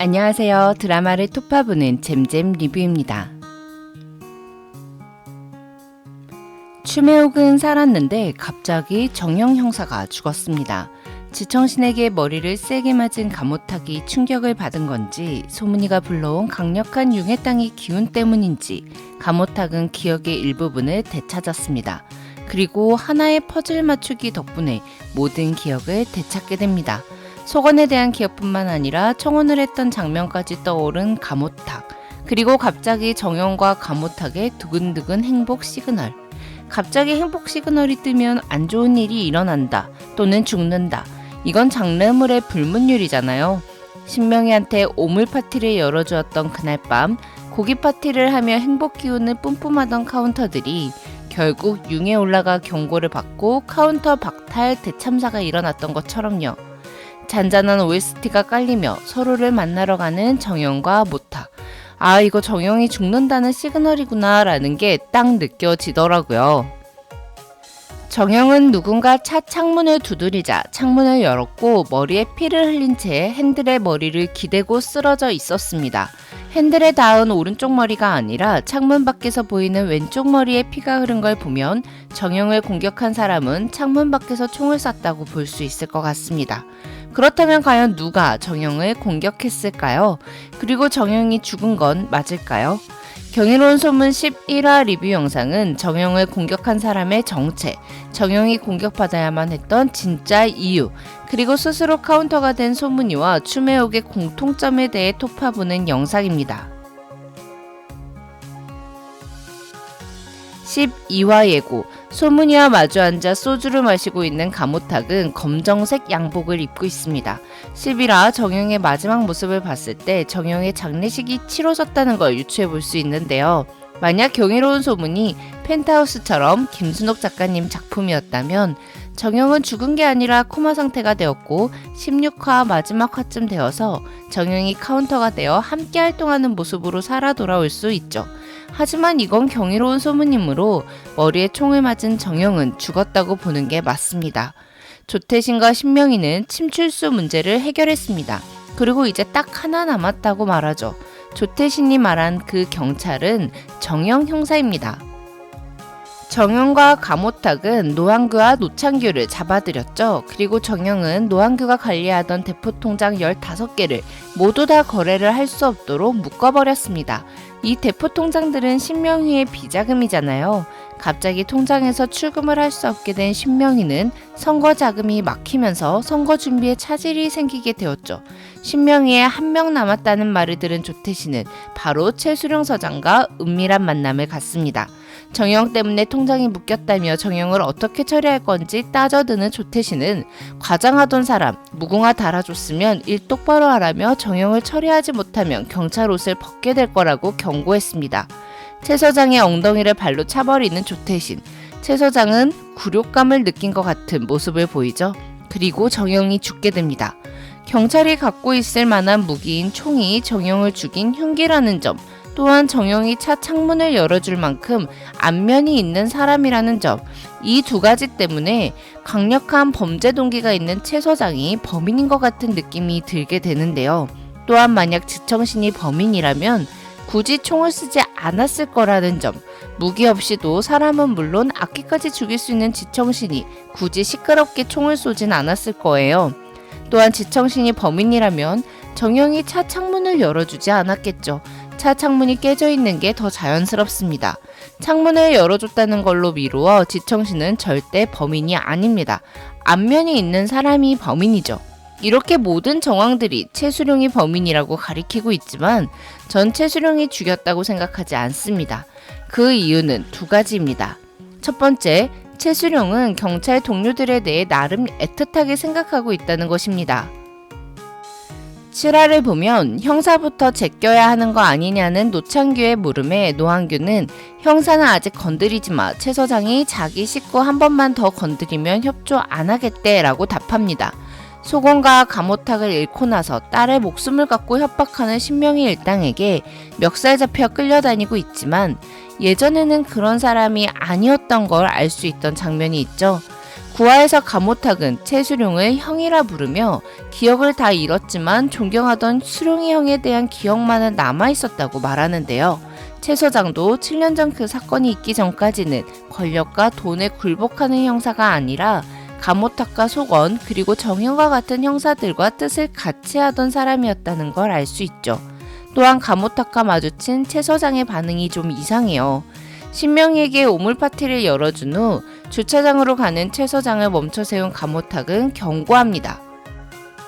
안녕하세요. 드라마를 톱파보는 잼잼 리뷰입니다. 추매옥은 살았는데 갑자기 정영 형사가 죽었습니다. 지청신에게 머리를 세게 맞은 감호탁이 충격을 받은 건지 소문이가 불러온 강력한 융해땅의 기운 때문인지 감호탁은 기억의 일부분을 되찾았습니다. 그리고 하나의 퍼즐 맞추기 덕분에 모든 기억을 되찾게 됩니다. 소건에 대한 기억뿐만 아니라 청혼을 했던 장면까지 떠오른 감호탁, 그리고 갑자기 정영과 감호탁의 두근두근 행복 시그널. 갑자기 행복 시그널이 뜨면 안 좋은 일이 일어난다 또는 죽는다. 이건 장르물의 불문율이잖아요. 신명이한테 오물 파티를 열어주었던 그날 밤 고기 파티를 하며 행복 기운을 뿜뿜하던 카운터들이 결국 융에 올라가 경고를 받고 카운터 박탈 대참사가 일어났던 것처럼요. 잔잔한 OST가 깔리며 서로를 만나러 가는 정영과 모탁. 아, 이거 정영이 죽는다는 시그널이구나 라는 게 딱 느껴지더라고요. 정영은 누군가 차 창문을 두드리자 창문을 열었고 머리에 피를 흘린 채 핸들에 머리를 기대고 쓰러져 있었습니다. 핸들에 닿은 오른쪽 머리가 아니라 창문 밖에서 보이는 왼쪽 머리에 피가 흐른 걸 보면 정영을 공격한 사람은 창문 밖에서 총을 쐈다고 볼 수 있을 것 같습니다. 그렇다면 과연 누가 정영을 공격했을까요? 그리고 정영이 죽은 건 맞을까요? 경이로운 소문 11화 리뷰 영상은 정영을 공격한 사람의 정체, 정영이 공격받아야만 했던 진짜 이유, 그리고 스스로 카운터가 된 소문이와 추매옥의 공통점에 대해 톱파보는 영상입니다. 12화 예고. 소문이와 마주 앉아 소주를 마시고 있는 감호탁은 검정색 양복을 입고 있습니다. 11화 정영의 마지막 모습을 봤을 때 정영의 장례식이 치러졌다는 걸 유추해 볼 수 있는데요. 만약 경이로운 소문이 펜트하우스처럼 김순옥 작가님 작품이었다면 정영은 죽은 게 아니라 코마 상태가 되었고 16화 마지막 화쯤 되어서 정영이 카운터가 되어 함께 활동하는 모습으로 살아 돌아올 수 있죠. 하지만 이건 경이로운 소문이므로 머리에 총을 맞은 정영은 죽었다고 보는 게 맞습니다. 조태신과 신명이는 침출수 문제를 해결했습니다. 그리고 이제 딱 하나 남았다고 말하죠. 조태신이 말한 그 경찰은 정영 형사입니다. 정영과 감호탁은 노한규와 노창규를 잡아들였죠. 그리고 정영은 노한규가 관리하던 대포통장 15개를 모두 다 거래를 할 수 없도록 묶어버렸습니다. 이 대포통장들은 신명희의 비자금이잖아요. 갑자기 통장에서 출금을 할 수 없게 된 신명희는 선거 자금이 막히면서 선거 준비에 차질이 생기게 되었죠. 신명희의 한 명 남았다는 말을 들은 조태신은 바로 최수령 서장과 은밀한 만남을 갖습니다. 정영 때문에 통장이 묶였다며 정영을 어떻게 처리할 건지 따져드는 조태신은 과장하던 사람 무궁화 달아줬으면 일 똑바로 하라며 정영을 처리하지 못하면 경찰 옷을 벗게 될 거라고 경고했습니다. 최 서장의 엉덩이를 발로 차버리는 조태신. 최 서장은 굴욕감을 느낀 것 같은 모습을 보이죠. 그리고 정영이 죽게 됩니다. 경찰이 갖고 있을 만한 무기인 총이 정영을 죽인 흉기라는 점, 또한 정영이 차 창문을 열어줄 만큼 안면이 있는 사람이라는 점, 이 두 가지 때문에 강력한 범죄 동기가 있는 최 서장이 범인인 것 같은 느낌이 들게 되는데요. 또한 만약 지청신이 범인이라면 굳이 총을 쓰지 않았을 거라는 점, 무기 없이도 사람은 물론 악기까지 죽일 수 있는 지청신이 굳이 시끄럽게 총을 쏘진 않았을 거예요. 또한 지청신이 범인이라면 정영이 차 창문을 열어주지 않았겠죠. 차 창문이 깨져 있는 게 더 자연스럽습니다. 창문을 열어줬다는 걸로 미루어 지청신은 절대 범인이 아닙니다. 안면이 있는 사람이 범인이죠. 이렇게 모든 정황들이 최수룡이 범인이라고 가리키고 있지만 전 최수룡이 죽였다고 생각하지 않습니다. 그 이유는 두 가지입니다. 첫 번째, 최수룡은 경찰 동료들에 대해 나름 애틋하게 생각하고 있다는 것입니다. 7화를 보면 형사부터 제껴야 하는 거 아니냐는 노창규의 물음에 노한규는 형사는 아직 건드리지 마. 최 서장이 자기 식구 한 번만 더 건드리면 협조 안 하겠대 라고 답합니다. 소곤과 감호탁을 잃고 나서 딸의 목숨을 갖고 협박하는 신명희 일당에게 멱살 잡혀 끌려다니고 있지만 예전에는 그런 사람이 아니었던 걸 알 수 있던 장면이 있죠. 구화에서 가모탁은 채수룡을 형이라 부르며 기억을 다 잃었지만 존경하던 수룡이 형에 대한 기억만은 남아있었다고 말하는데요. 채 서장도 7년 전 그 사건이 있기 전까지는 권력과 돈에 굴복하는 형사가 아니라 가모탁과 속원 그리고 정형과 같은 형사들과 뜻을 같이 하던 사람이었다는 걸 알 수 있죠. 또한 가모탁과 마주친 채 서장의 반응이 좀 이상해요. 신명희에게 오물 파티를 열어준 후 주차장으로 가는 채 서장을 멈춰 세운 가모탁은 경고합니다.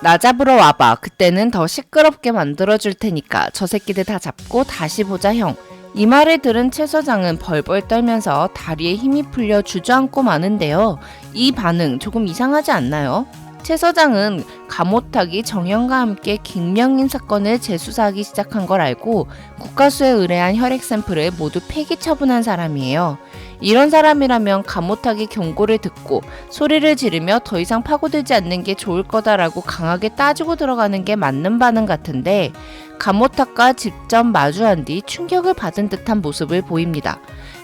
나 잡으러 와봐. 그때는 더 시끄럽게 만들어줄 테니까 저 새끼들 다 잡고 다시 보자 형. 이 말을 들은 채 서장은 벌벌 떨면서 다리에 힘이 풀려 주저앉고 마는데요. 이 반응 조금 이상하지 않나요? 채 서장은 가모탁이 정형과 함께 김명인 사건을 재수사하기 시작한 걸 알고 국가수에 의뢰한 혈액 샘플을 모두 폐기 처분한 사람이에요. 이런 사람이라면 가모탁이 경고를 듣고 소리를 지르며 더 이상 파고들지 않는 게 좋을 거다라고 강하게 따지고 들어가는 게 맞는 반응 같은데 가모탁과 직접 마주한 뒤 충격을 받은 듯한 모습을 보입니다.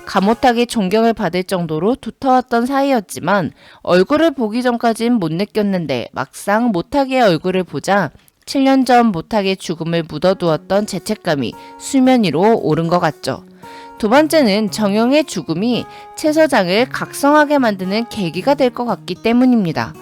가모탁이 존경을 받을 정도로 두터웠던 사이였지만 얼굴을 보기 전까진 못 느꼈는데 막상 모탁의 얼굴을 보자 7년 전 모탁의 죽음을 묻어두었던 죄책감이 수면 위로 오른 것 같죠. 두 번째는 정형의 죽음이 채 서장을 각성하게 만드는 계기가 될 것 같기 때문입니다.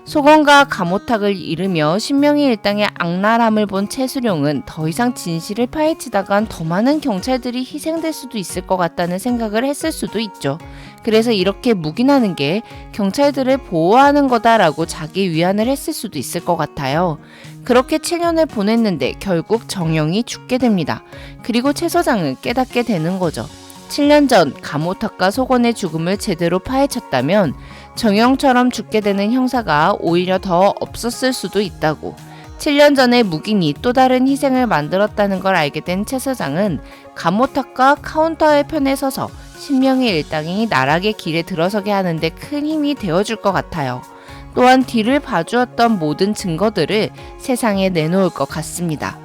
속원과 가모탁을 잃으며 신명희 일당의 악랄함을 본 채수룡은 더 이상 진실을 파헤치다간 더 많은 경찰들이 희생될 수도 있을 것 같다는 생각을 했을 수도 있죠. 그래서 이렇게 묵인하는 게 경찰들을 보호하는 거다라고 자기 위안을 했을 수도 있을 것 같아요. 그렇게 7년을 보냈는데 결국 정형이 죽게 됩니다. 그리고 채 서장은 깨닫게 되는 거죠. 7년 전 가모탁과 속원의 죽음을 제대로 파헤쳤다면 정형처럼 죽게 되는 형사가 오히려 더 없었을 수도 있다고. 7년 전에 묵인이 또 다른 희생을 만들었다는 걸 알게 된 채 서장은 가모탁과 카운터의 편에 서서 신명희 일당이 나락의 길에 들어서게 하는데 큰 힘이 되어줄 것 같아요. 또한 뒤를 봐주었던 모든 증거들을 세상에 내놓을 것 같습니다.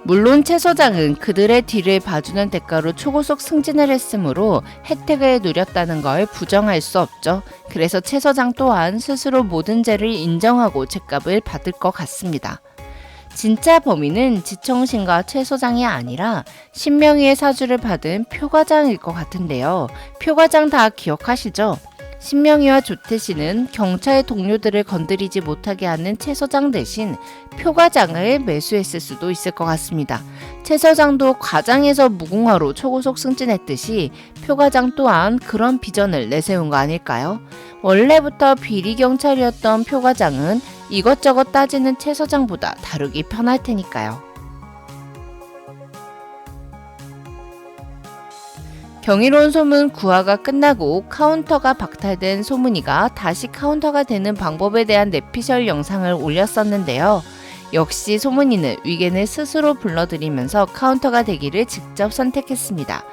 물론 채 서장은 그들의 뒤를 봐주는 대가로 초고속 승진을 했으므로 혜택을 누렸다는 걸 부정할 수 없죠. 그래서 채 서장 또한 스스로 모든 죄를 인정하고 죄값을 받을 것 같습니다. 진짜 범인은 지청신과 채 서장이 아니라 신명희의 사주를 받은 표과장일 것 같은데요. 표과장 다 기억하시죠? 신명희와 조태씨는 경찰 동료들을 건드리지 못하게 하는 채 서장 대신 표과장을 매수했을 수도 있을 것 같습니다. 채 서장도 과장에서 무궁화로 초고속 승진했듯이 표과장 또한 그런 비전을 내세운 거 아닐까요? 원래부터 비리경찰이었던 표과장은 이것저것 따지는 채 서장보다 다루기 편할 테니까요. 경이로운 소문 구화가 끝나고 카운터가 박탈된 소문이가 다시 카운터가 되는 방법에 대한 내피셜 영상을 올렸었는데요. 역시 소문이는 위겐을 스스로 불러들이면서 카운터가 되기를 직접 선택했습니다.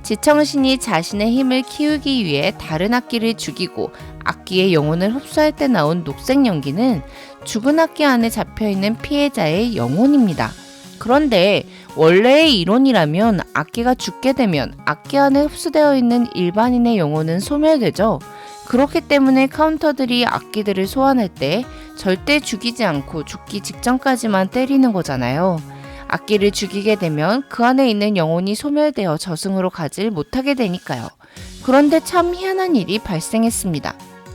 지청신이 자신의 힘을 키우기 위해 다른 악기를 죽이고 악기의 영혼을 흡수할 때 나온 녹색 연기는 죽은 악기 안에 잡혀있는 피해자의 영혼입니다. 그런데 원래의 이론이라면 악기가 죽게 되면 악기 안에 흡수되어 있는 일반인의 영혼은 소멸되죠. 그렇기 때문에 카운터들이 악기들을 소환할 때 절대 죽이지 않고 죽기 직전까지만 때리는 거잖아요. 악기를 죽이게 되면 그 안에 있는 영혼이 소멸되어 저승으로 가질 못하게 되니까요. 그런데 참 희한한 일이 발생했습니다.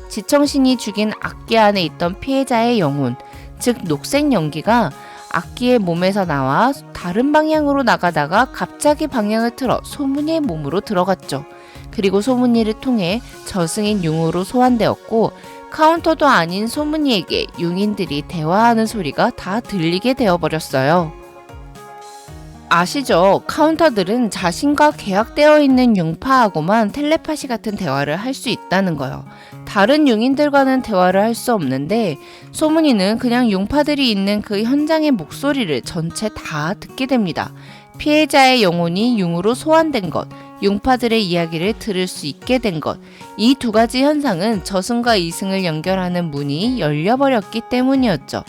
지청신이 죽인 악기 안에 있던 피해자의 영혼, 즉 녹색 연기가 악기의 몸에서 나와 다른 방향으로 나가다가 갑자기 방향을 틀어 소문이의 몸으로 들어갔죠. 그리고 소문이를 통해 저승인 융으로 소환되었고 카운터도 아닌 소문이에게 융인들이 대화하는 소리가 다 들리게 되어버렸어요. 아시죠? 카운터들은 자신과 계약되어 있는 융파하고만 텔레파시 같은 대화를 할 수 있다는 거요. 다른 융인들과는 대화를 할 수 없는데 소문이는 그냥 융파들이 있는 그 현장의 목소리를 전체 다 듣게 됩니다. 피해자의 영혼이 융으로 소환된 것, 융파들의 이야기를 들을 수 있게 된 것, 이 두 가지 현상은 저승과 이승을 연결하는 문이 열려버렸기 때문이었죠.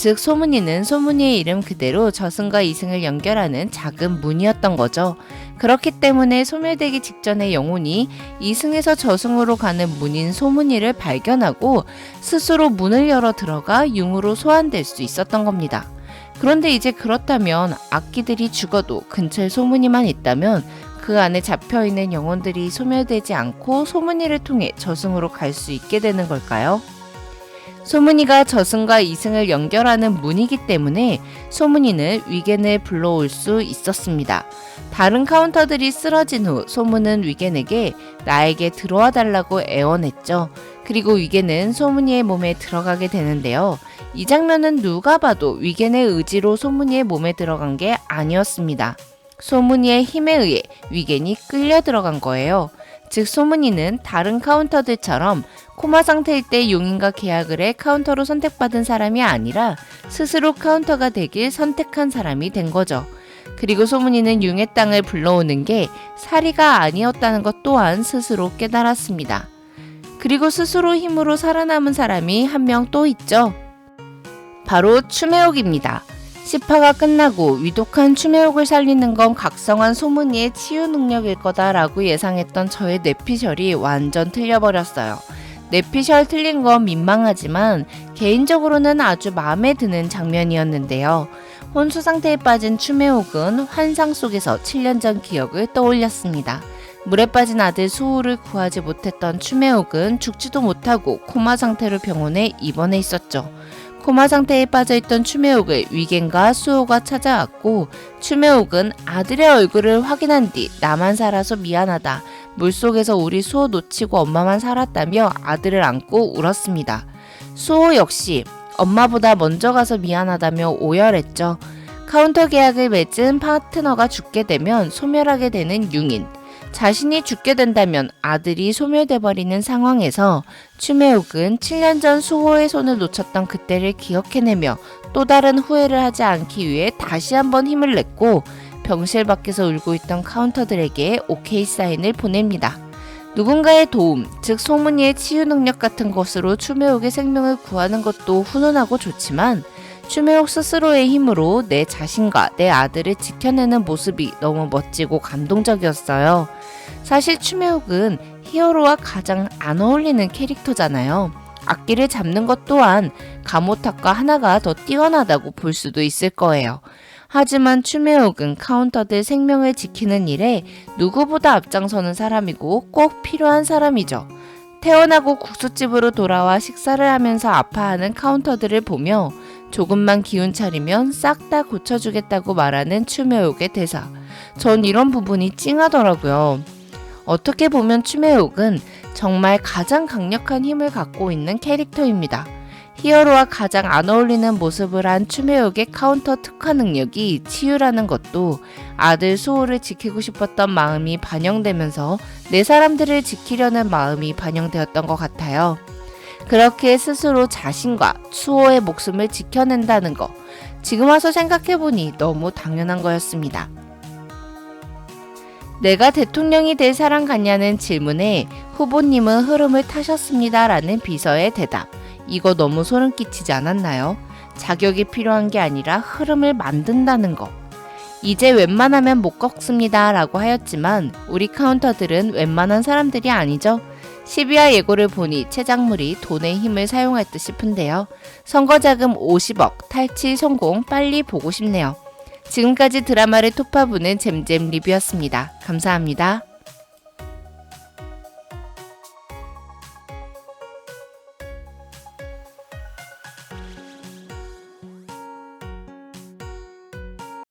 즉 소문이는 소문이의 이름 그대로 저승과 이승을 연결하는 작은 문이었던 거죠. 그렇기 때문에 소멸되기 직전의 영혼이 이승에서 저승으로 가는 문인 소문이를 발견하고 스스로 문을 열어 들어가 융으로 소환될 수 있었던 겁니다. 그런데 이제 그렇다면 악기들이 죽어도 근처에 소문이만 있다면 그 안에 잡혀있는 영혼들이 소멸되지 않고 소문이를 통해 저승으로 갈 수 있게 되는 걸까요? 소문이가 저승과 이승을 연결하는 문이기 때문에 소문이는 위겐을 불러올 수 있었습니다. 다른 카운터들이 쓰러진 후 소문은 위겐에게 나에게 들어와 달라고 애원했죠. 그리고 위겐은 소문이의 몸에 들어가게 되는데요. 이 장면은 누가 봐도 위겐의 의지로 소문이의 몸에 들어간 게 아니었습니다. 소문이의 힘에 의해 위겐이 끌려 들어간 거예요. 즉 소문이는 다른 카운터들처럼 코마 상태일 때 용인과 계약을 해 카운터로 선택받은 사람이 아니라 스스로 카운터가 되길 선택한 사람이 된 거죠. 그리고 소문이는 융의 땅을 불러오는 게 사리가 아니었다는 것 또한 스스로 깨달았습니다. 그리고 스스로 힘으로 살아남은 사람이 한 명 또 있죠. 바로 추매옥입니다. 10화가 끝나고 위독한 추매옥을 살리는 건 각성한 소문이의 치유 능력일 거다라고 예상했던 저의 뇌피셜이 완전 틀려버렸어요. 뇌피셜 틀린 건 민망하지만 개인적으로는 아주 마음에 드는 장면이었는데요. 혼수 상태에 빠진 추매옥은 환상 속에서 7년 전 기억을 떠올렸습니다. 물에 빠진 아들 수호를 구하지 못했던 추매옥은 죽지도 못하고 코마 상태로 병원에 입원해 있었죠. 코마 상태에 빠져있던 추매옥을 위겐과 수호가 찾아왔고 추매옥은 아들의 얼굴을 확인한 뒤 나만 살아서 미안하다. 물속에서 우리 수호 놓치고 엄마만 살았다며 아들을 안고 울었습니다. 수호 역시 엄마보다 먼저 가서 미안하다며 오열했죠. 카운터 계약을 맺은 파트너가 죽게 되면 소멸하게 되는 융인. 자신이 죽게 된다면 아들이 소멸돼 버리는 상황에서 추매옥은 7년 전 수호의 손을 놓쳤던 그때를 기억해내며 또 다른 후회를 하지 않기 위해 다시 한번 힘을 냈고 병실 밖에서 울고 있던 카운터들에게 오케이 사인을 보냅니다. 누군가의 도움, 즉 소문이의 치유 능력 같은 것으로 추매옥의 생명을 구하는 것도 훈훈하고 좋지만 추매옥 스스로의 힘으로 내 자신과 내 아들을 지켜내는 모습이 너무 멋지고 감동적이었어요. 사실 추매옥은 히어로와 가장 안 어울리는 캐릭터잖아요. 악기를 잡는 것 또한 가모탁과 하나가 더 뛰어나다고 볼 수도 있을 거예요. 하지만 추매옥은 카운터들 생명을 지키는 일에 누구보다 앞장서는 사람이고 꼭 필요한 사람이죠. 태어나고 국수집으로 돌아와 식사를 하면서 아파하는 카운터들을 보며 조금만 기운 차리면 싹 다 고쳐주겠다고 말하는 추매옥의 대사. 전 이런 부분이 찡하더라고요. 어떻게 보면 추매옥은 정말 가장 강력한 힘을 갖고 있는 캐릭터입니다. 히어로와 가장 안 어울리는 모습을 한 추매옥의 카운터 특화 능력이 치유라는 것도 아들 수호를 지키고 싶었던 마음이 반영되면서 내 사람들을 지키려는 마음이 반영되었던 것 같아요. 그렇게 스스로 자신과 수호의 목숨을 지켜낸다는 거, 지금 와서 생각해보니 너무 당연한 거였습니다. 내가 대통령이 될 사람 같냐는 질문에 후보님은 흐름을 타셨습니다 라는 비서의 대답. 이거 너무 소름 끼치지 않았나요? 자격이 필요한 게 아니라 흐름을 만든다는 거. 이제 웬만하면 못 꺾습니다 라고 하였지만 우리 카운터들은 웬만한 사람들이 아니죠. 12화 예고를 보니 최작물이 돈의 힘을 사용할 듯 싶은데요. 선거자금 50억, 탈취 성공 빨리 보고 싶네요. 지금까지 드라마를 톱파부는 잼잼 리뷰였습니다. 감사합니다.